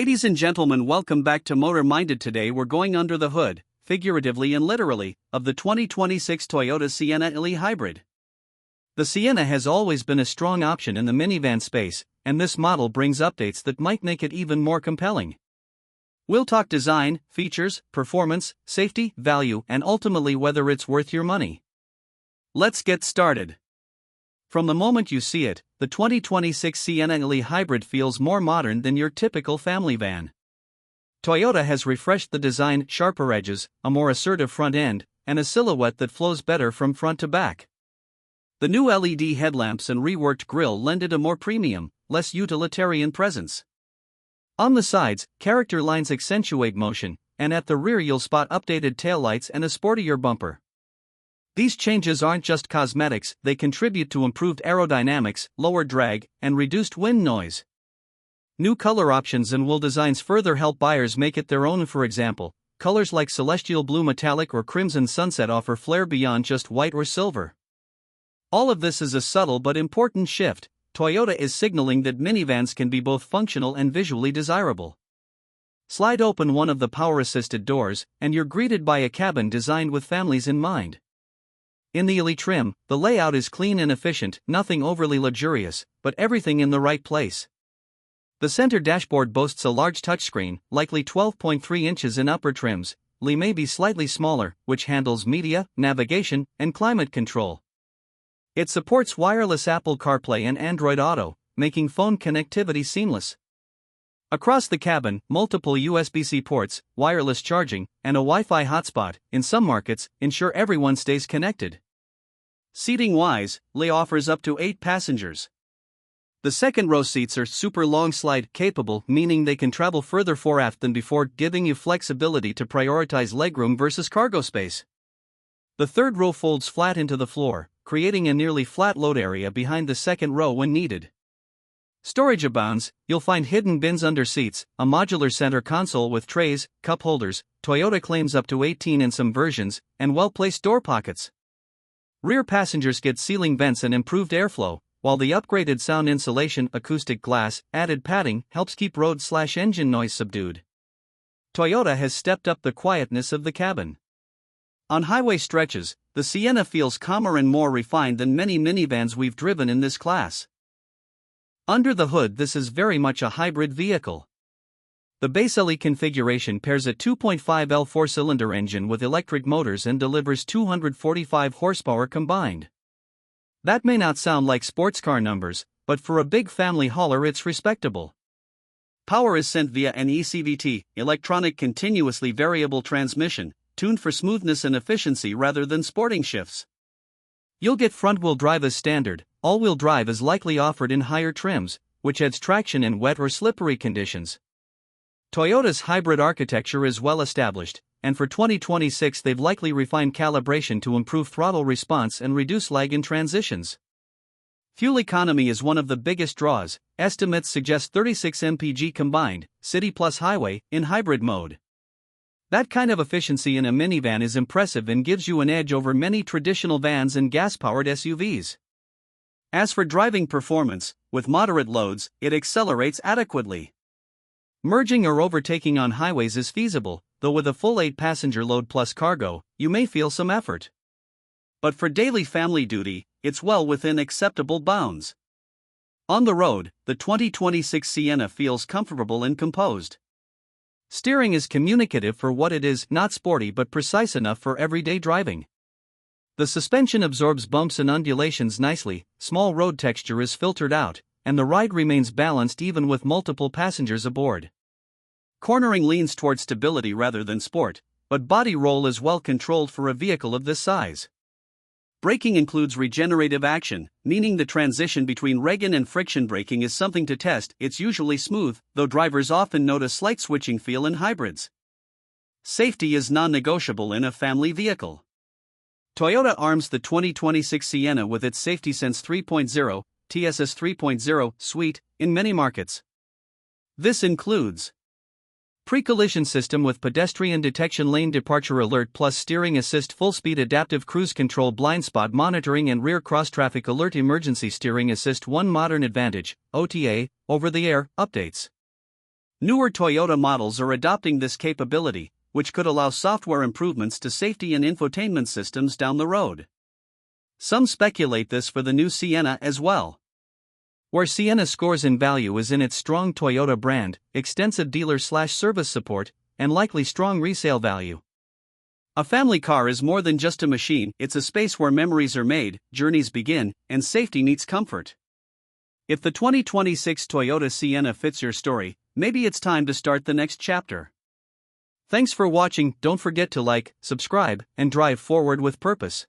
Ladies and gentlemen, welcome back to Motor Minded. Today we're going under the hood, figuratively and literally, of the 2026 Toyota Sienna ELE Hybrid. The Sienna has always been a strong option in the minivan space, and this model brings updates that might make it even more compelling. We'll talk design, features, performance, safety, value, and ultimately whether it's worth your money. Let's get started. From the moment you see it, the 2026 Sienna ELE Hybrid feels more modern than your typical family van. Toyota has refreshed the design, sharper edges, a more assertive front end, and a silhouette that flows better from front to back. The new LED headlamps and reworked grille lend it a more premium, less utilitarian presence. On the sides, character lines accentuate motion, and at the rear you'll spot updated taillights and a sportier bumper. These changes aren't just cosmetics, they contribute to improved aerodynamics, lower drag, and reduced wind noise. New color options and wool designs further help buyers make it their own. For example, colors like celestial blue metallic or crimson sunset offer flair beyond just white or silver. All of this is a subtle but important shift. Toyota is signaling that minivans can be both functional and visually desirable. Slide open one of the power-assisted doors, and you're greeted by a cabin designed with families in mind. In the ELE trim, the layout is clean and efficient, nothing overly luxurious, but everything in the right place. The center dashboard boasts a large touchscreen, likely 12.3 inches in upper trims. ELE may be slightly smaller, which handles media, navigation, and climate control. It supports wireless Apple CarPlay and Android Auto, making phone connectivity seamless. Across the cabin, multiple USB-C ports, wireless charging, and a Wi-Fi hotspot, in some markets, ensure everyone stays connected. Seating-wise, ELE offers up to 8 passengers. The second-row seats are super long slide capable, meaning they can travel further fore-aft than before, giving you flexibility to prioritize legroom versus cargo space. The third row folds flat into the floor, creating a nearly flat load area behind the second row when needed. Storage abounds. You'll find hidden bins under seats, a modular center console with trays, cup holders, Toyota claims up to 18 in some versions, and well-placed door pockets. Rear passengers get ceiling vents and improved airflow, while the upgraded sound insulation, acoustic glass, added padding helps keep road/engine noise subdued. Toyota has stepped up the quietness of the cabin. On highway stretches, the Sienna feels calmer and more refined than many minivans we've driven in this class. Under the hood, this is very much a hybrid vehicle. The base ELE configuration pairs a 2.5L four-cylinder engine with electric motors and delivers 245 horsepower combined. That may not sound like sports car numbers, but for a big family hauler it's respectable. Power is sent via an eCVT, electronic continuously variable transmission, tuned for smoothness and efficiency rather than sporting shifts. You'll get front-wheel drive as standard. All-wheel drive is likely offered in higher trims, which adds traction in wet or slippery conditions. Toyota's hybrid architecture is well established, and for 2026 they've likely refined calibration to improve throttle response and reduce lag in transitions. Fuel economy is one of the biggest draws. Estimates suggest 36 mpg combined, city plus highway, in hybrid mode. That kind of efficiency in a minivan is impressive and gives you an edge over many traditional vans and gas-powered SUVs. As for driving performance, with moderate loads, it accelerates adequately. Merging or overtaking on highways is feasible, though with a full 8-passenger load plus cargo, you may feel some effort. But for daily family duty, it's well within acceptable bounds. On the road, the 2026 Sienna feels comfortable and composed. Steering is communicative for what it is, not sporty but precise enough for everyday driving. The suspension absorbs bumps and undulations nicely, small road texture is filtered out, and the ride remains balanced even with multiple passengers aboard. Cornering leans toward stability rather than sport, but body roll is well controlled for a vehicle of this size. Braking includes regenerative action, meaning the transition between reg and friction braking is something to test. It's usually smooth, though drivers often note a slight switching feel in hybrids. Safety is non-negotiable in a family vehicle. Toyota arms the 2026 Sienna with its SafetySense 3.0, TSS 3.0 suite in many markets. This includes pre-collision system with pedestrian detection, lane departure alert plus steering assist, full-speed adaptive cruise control, blind spot monitoring and rear cross-traffic alert, emergency steering assist. One modern advantage, OTA, over-the-air, updates. Newer Toyota models are adopting this capability, which could allow software improvements to safety and infotainment systems down the road. Some speculate this for the new Sienna as well. Where Sienna scores in value is in its strong Toyota brand, extensive dealer/service support, and likely strong resale value. A family car is more than just a machine, it's a space where memories are made, journeys begin, and safety meets comfort. If the 2026 Toyota Sienna fits your story, maybe it's time to start the next chapter. Thanks for watching. Don't forget to like, subscribe, and drive forward with purpose.